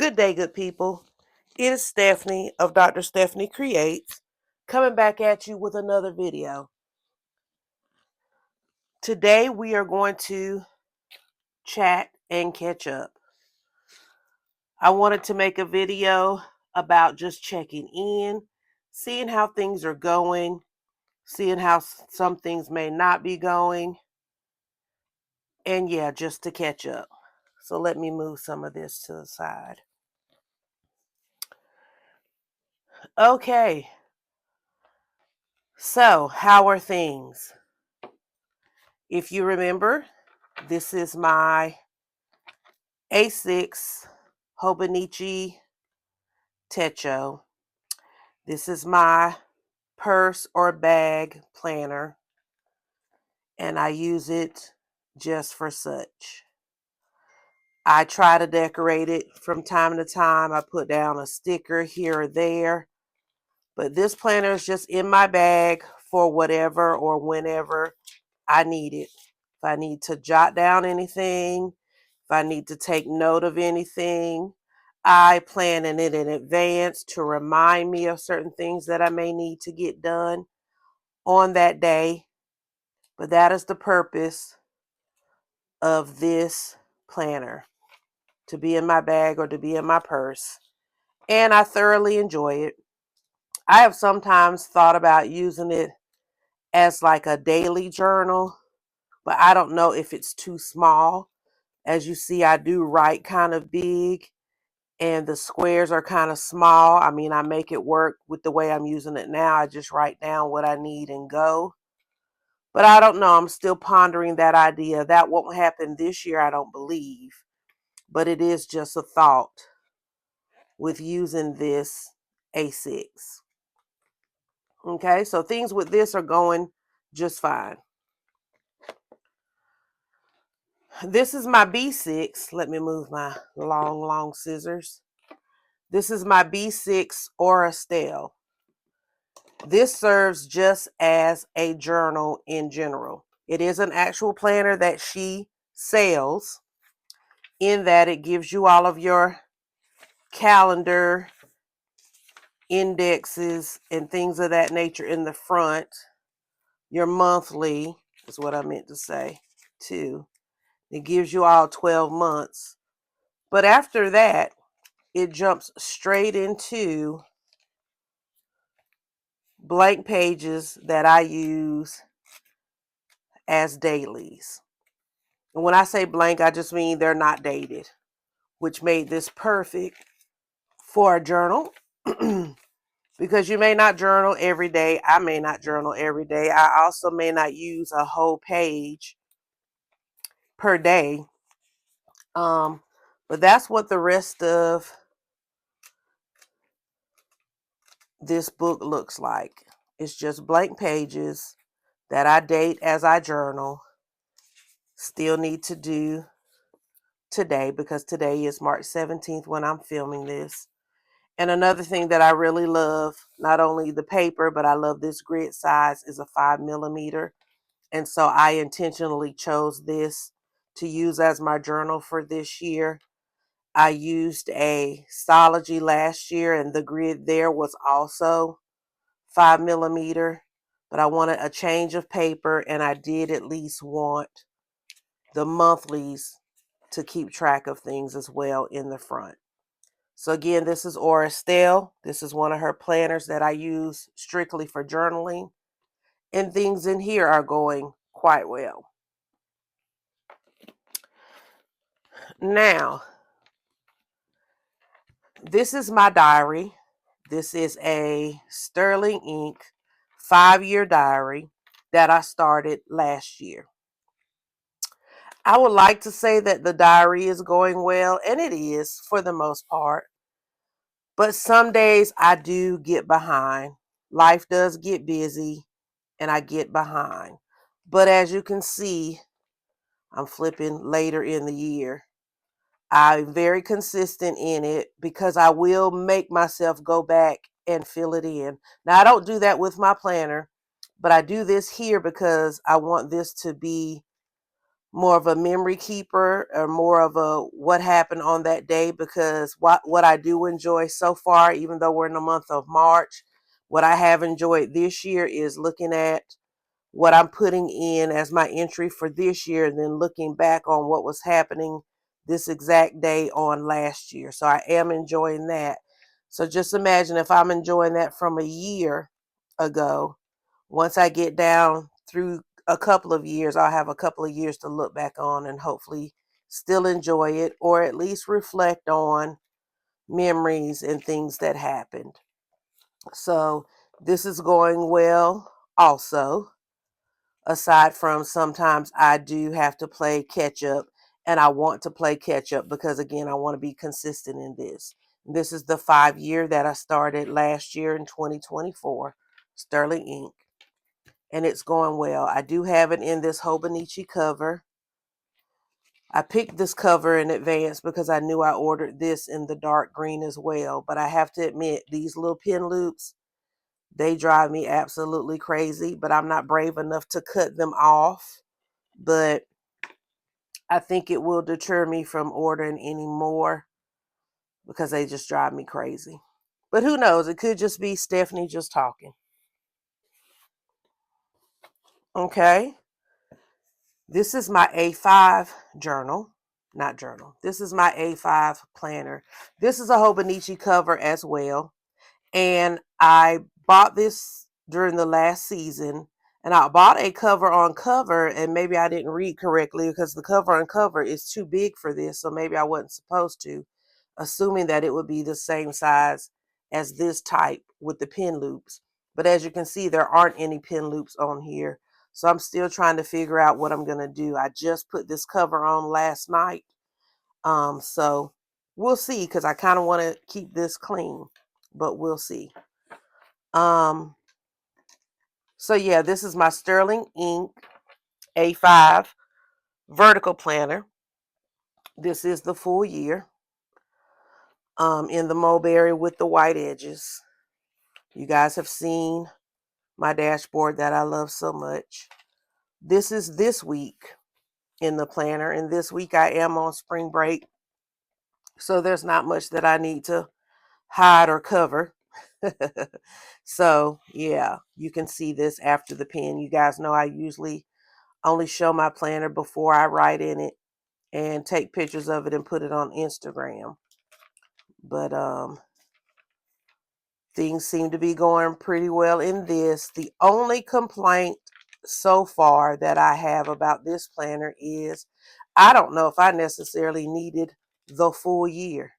Good day, good people. It is Stephanie of Dr. Stephaniecreates coming back at you with another video. Today we are going to chat and catch up. I wanted to make a video about just checking in, seeing how things are going, seeing how some things may not be going, and yeah, just to catch up. So let me move some of this to the side. Okay, so how are things? If you remember, this is my A6 Hobonichi Techo. This is my purse or bag planner, and I use it just for such. I try to decorate it from time to time. I put down a sticker here or there, but this planner is just in my bag for whatever or whenever I need it. If I need to jot down anything, if I need to take note of anything, I plan in it in advance to remind me of certain things that I may need to get done on that day. But that is the purpose of this planner, to be in my bag or to be in my purse. And I thoroughly enjoy it. I have sometimes thought about using it as like a daily journal, but I don't know if it's too small. As you see, I do write kind of big and the squares are kind of small. I mean, I make it work with the way I'm using it now. I just write down what I need and go. But I don't know. I'm still pondering that idea. That won't happen this year, I don't believe. But it is just a thought with using this A6. Okay, so things with this are going just fine. This is my B6. Let me move my long scissors. This is my B6 or Estelle. This serves just as a journal in general. It is an actual planner that she sells, in that it gives you all of your calendar, indexes, and things of that nature in the front. Your monthly is what I meant to say too. It gives you all 12 months. But after that, it jumps straight into blank pages that I use as dailies. And when I say blank, I just mean they're not dated, which made this perfect for a journal. Because you may not journal every day. I may not journal every day. I also may not use a whole page per day. But that's what the rest of this book looks like. It's just blank pages that I date as I journal. Still need to do today because today is March 17th when I'm filming this. And another thing that I really love, not only the paper, but I love this grid size, is a 5mm. And so I intentionally chose this to use as my journal for this year. I used a Stology last year and the grid there was also 5mm, but I wanted a change of paper and I did at least want the monthlies to keep track of things as well in the front. So again, this is Estelle. This is one of her planners that I use strictly for journaling. And things in here are going quite well. Now, this is my diary. This is a Sterling ink 5-year diary that I started last year. I would like to say that the diary is going well, and it is for the most part. But some days I do get behind. Life does get busy, and I get behind. But as you can see, I'm flipping later in the year. I'm very consistent in it because I will make myself go back and fill it in. Now, I don't do that with my planner, but I do this here because I want this to be more of a memory keeper or more of a what happened on that day, because what I do enjoy so far, even though we're in the month of March, what I have enjoyed this year is looking at what I'm putting in as my entry for this year and then looking back on what was happening this exact day on last year. So I am enjoying that. So just imagine if I'm enjoying that from a year ago, once I get down through a couple of years, I'll have a couple of years to look back on and hopefully still enjoy it, or at least reflect on memories and things that happened. So this is going well also, aside from sometimes I do have to play catch up, and I want to play catch up because, again, I want to be consistent in this. This is the 5 year that I started last year in 2024, Sterling Ink, and it's going well. I do have it in this Hobonichi cover. I picked this cover in advance because I knew I ordered this in the dark green as well, but I have to admit, these little pin loops, they drive me absolutely crazy, but I'm not brave enough to cut them off. But I think it will deter me from ordering any more because they just drive me crazy. But who knows? It could just be Stephanie just talking. Okay. This is my A5 journal. Not journal. This is my A5 planner. This is a Hobonichi cover as well. And I bought this during the last season. And I bought a cover on cover, and maybe I didn't read correctly because the cover on cover is too big for this. So maybe I wasn't supposed to, assuming that it would be the same size as this type with the pin loops. But as you can see, there aren't any pin loops on here. So I'm still trying to figure out what I'm going to do. I just put this cover on last night. So we'll see, because I kind of want to keep this clean, but we'll see. So yeah, this is my Sterling Ink A5 vertical planner. This is the full year. In the mulberry with the white edges. You guys have seen my dashboard that I love so much. This is this week in the planner, and this week I am on spring break, so there's not much that I need to hide or cover. So yeah, you can see this after the pen. You guys know I usually only show my planner before I write in it and take pictures of it and put it on Instagram. But things seem to be going pretty well in this. The only complaint so far that I have about this planner is I don't know if I necessarily needed the full year,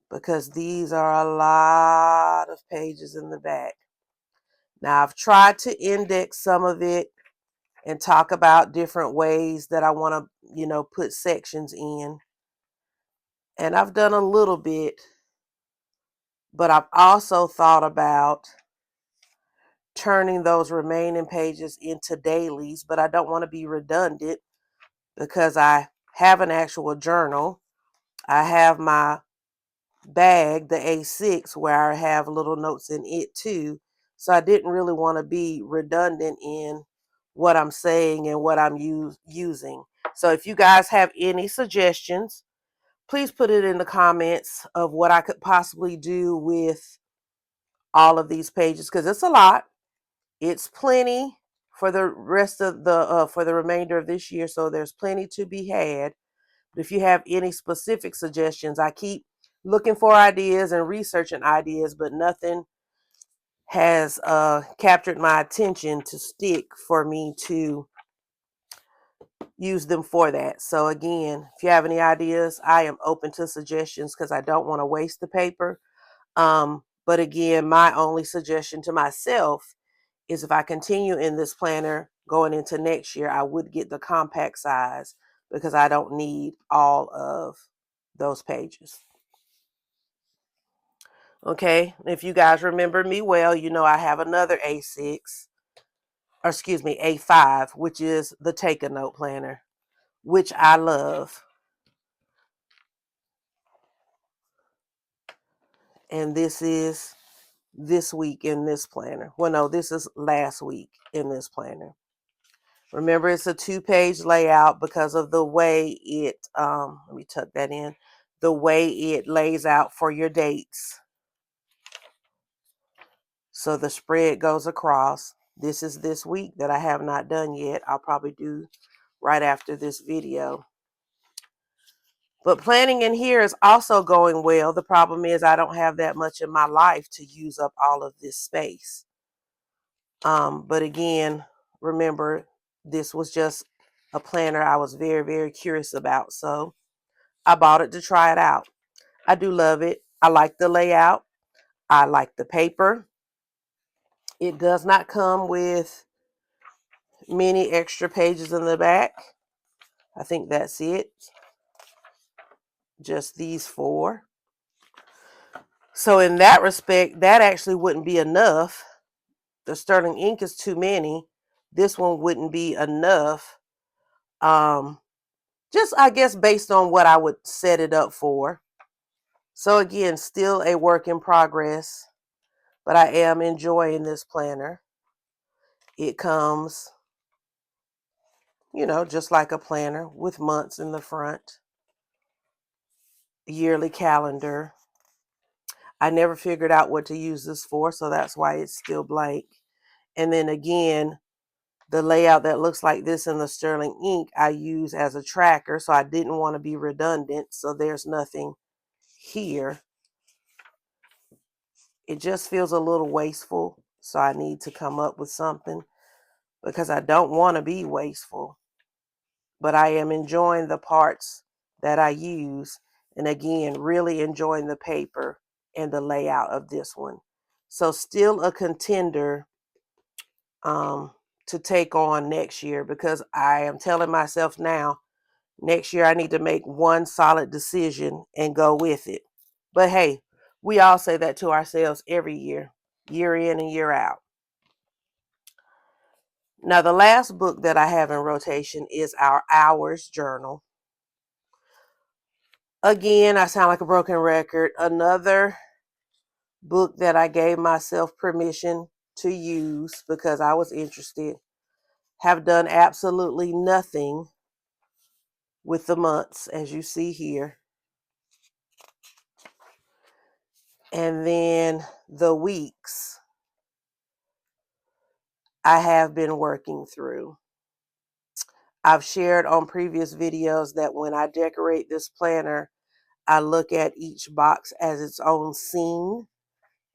because these are a lot of pages in the back. Now, I've tried to index some of it and talk about different ways that I want to, put sections in. And I've done a little bit, but I've also thought about turning those remaining pages into dailies, but I don't want to be redundant because I have an actual journal. I have my bag, the A6, where I have little notes in it too. So I didn't really want to be redundant in what I'm saying and what I'm using. So if you guys have any suggestions, please put it in the comments of what I could possibly do with all of these pages, because it's a lot. It's plenty for the rest of the for the remainder of this year, so there's plenty to be had. But if you have any specific suggestions, I keep looking for ideas and researching ideas, but nothing has captured my attention to stick for me to use them for that. So again, if you have any ideas, I am open to suggestions because I don't want to waste the paper. But again, my only suggestion to myself is if I continue in this planner going into next year, I would get the compact size because I don't need all of those pages. Okay, if you guys remember me well, you know I have another A6, or excuse me, A5, which is the Take a Note planner, which I love. And this is this week in this planner. Well, no, this is last week in this planner. Remember, it's a 2-page layout because of the way it, let me tuck that in, the way it lays out for your dates. So the spread goes across. This is this week that I have not done yet. I'll probably do right after this video. But planning in here is also going well. The problem is I don't have that much in my life to use up all of this space. But again, remember, this was just a planner I was very, very curious about. So I bought it to try it out. I do love it. I like the layout. I like the paper. It does not come with many extra pages in the back. I think that's it. Just these 4. So in that respect, that actually wouldn't be enough. The sterling ink is too many. This one wouldn't be enough. Just, I guess, based on what I would set it up for. So again, still a work in progress, but I am enjoying this planner. It comes, just like a planner with months in the front, yearly calendar. I never figured out what to use this for, so that's why it's still blank. And then again, the layout that looks like this in the sterling ink, I use as a tracker, so I didn't want to be redundant, so there's nothing here. It just feels a little wasteful, so I need to come up with something because I don't want to be wasteful. But I am enjoying the parts that I use, and again, really enjoying the paper and the layout of this one. So still a contender to take on next year, because I am telling myself now, next year I need to make one solid decision and go with it. But hey, we all say that to ourselves every year in and year out. Now, the last book that I have in rotation is our Hours Journal. Again, I sound like a broken record. Another book that I gave myself permission to use because I was interested. Have done absolutely nothing with the months, as you see here. And then the weeks I have been working through. I've shared on previous videos that when I decorate this planner, I look at each box as its own scene,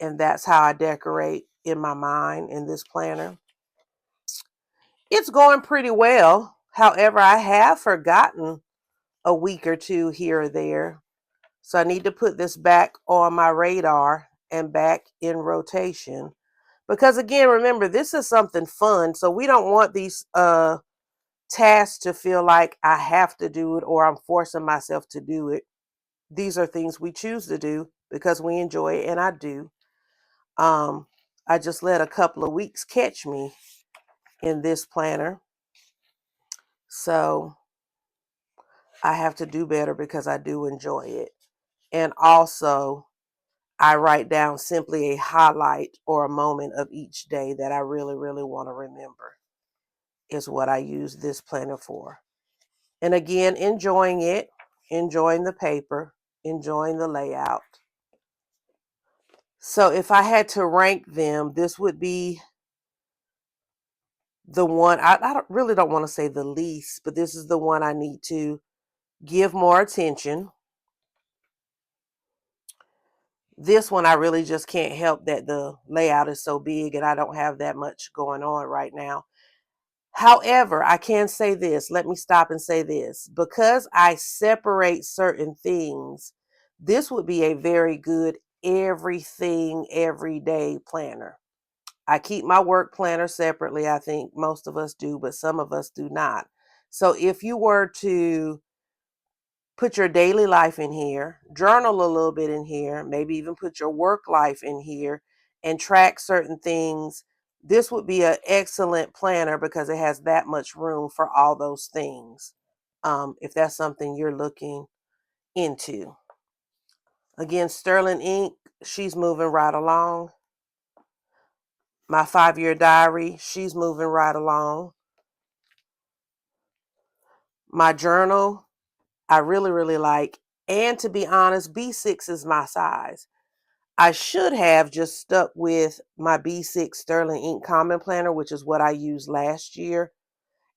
and that's how I decorate in my mind in this planner. It's going pretty well. However, I have forgotten a week or two here or there. So I need to put this back on my radar and back in rotation. Because again, remember, this is something fun. So we don't want these tasks to feel like I have to do it or I'm forcing myself to do it. These are things we choose to do because we enjoy it, and I do. I just let a couple of weeks catch me in this planner. So I have to do better because I do enjoy it. And also, I write down simply a highlight or a moment of each day that I really, really want to remember is what I use this planner for. And again, enjoying it, enjoying the paper, enjoying the layout. So if I had to rank them, this would be the one, I really don't want to say the least, but this is the one I need to give more attention. This one, I really just can't help that the layout is so big and I don't have that much going on right now. However, I can say this. Let me stop and say this. Because I separate certain things, this would be a very good everything, everyday planner. I keep my work planner separately. I think most of us do, but some of us do not. So if you were to put your daily life in here, journal a little bit in here, maybe even put your work life in here and track certain things, this would be an excellent planner because it has that much room for all those things. If that's something you're looking into. Again, sterling ink, she's moving right along. My 5-year diary, she's moving right along. My journal, I really, really like. And to be honest, B6 is my size. I should have just stuck with my B6 Sterling Ink Common Planner, which is what I used last year,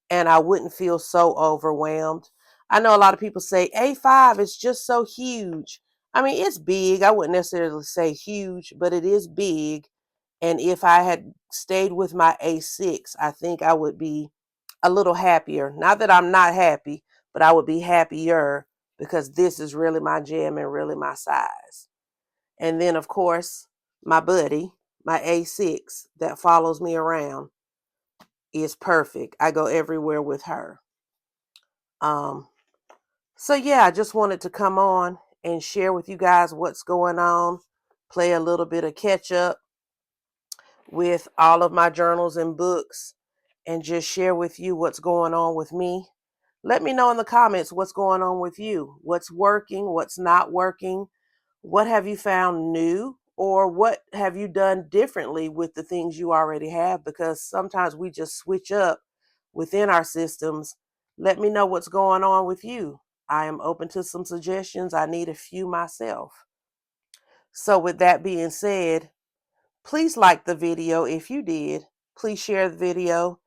and I wouldn't feel so overwhelmed. I know a lot of people say A5 is just so huge. I mean, it's big. I wouldn't necessarily say huge, but it is big. And if I had stayed with my A6, I think I would be a little happier. Not that I'm not happy, but I would be happier because this is really my jam and really my size. And then, of course, my buddy, my A6 that follows me around is perfect. I go everywhere with her. Um, so yeah, I just wanted to come on and share with you guys what's going on, play a little bit of catch up with all of my journals and books, and just share with you what's going on with me. Let me know in the comments what's going on with you. What's working, what's not working. What have you found new, or what have you done differently with the things you already have? Because sometimes we just switch up within our systems. Let me know what's going on with you. I am open to some suggestions. I need a few myself. So with that being said, please like the video if you did. Please share the video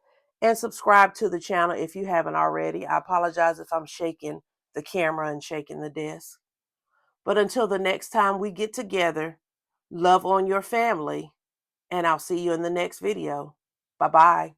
and subscribe to the channel if you haven't already. I apologize if I'm shaking the camera and shaking the desk. But until the next time we get together, love on your family, and I'll see you in the next video. Bye-bye.